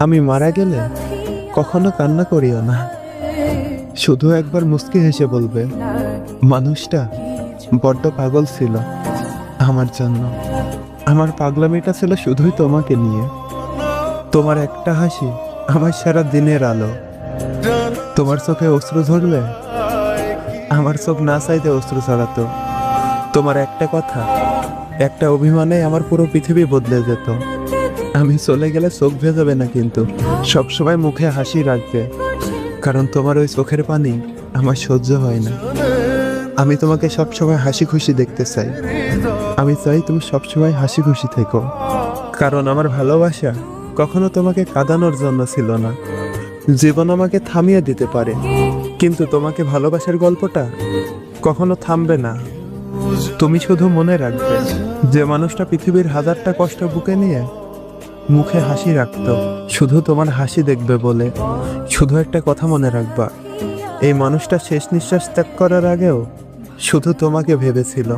আমি মারা গেলে কখনো কান্না করিও না, শুধু একবার মুচকি হেসে বলবে মানুষটা বড্ড পাগল ছিল আমার জন্য। আমার পাগলামিটা ছিল শুধুই তোমাকে নিয়ে। তোমার একটা হাসি আমার সারা দিনের আলো। তোমার চোখে অশ্রু ঝরলে আমার চোখ না চাইতে অশ্রু ছড়াতো। তোমার একটা কথা, একটা অভিমানে আমার পুরো পৃথিবী বদলে যেত। আমি চলে গেলে চোখ ভেজাবে না, কিন্তু সবসময় মুখে হাসি রাখবে, কারণ তোমার ওই চোখের পানি আমার সহ্য হয় না। আমি তোমাকে সবসময় হাসি খুশি দেখতে চাই। আমি চাই তুমি সবসময় হাসি খুশি থেকো, কারণ আমার ভালোবাসা কখনো তোমাকে কাঁদানোর জন্য ছিল না। জীবন আমাকে থামিয়ে দিতে পারে, কিন্তু তোমাকে ভালোবাসার গল্পটা কখনো থামবে না। তুমি শুধু মনে রাখবে, যে মানুষটা পৃথিবীর হাজারটা কষ্ট বুকে নিয়ে মুখে হাসি রাখতো শুধু তোমার হাসি দেখবে বলে। শুধু একটা কথা মনে রাখবা, এই মানুষটা শেষ নিঃশ্বাস ত্যাগ করার আগেও শুধু তোমাকে ভেবেছিল।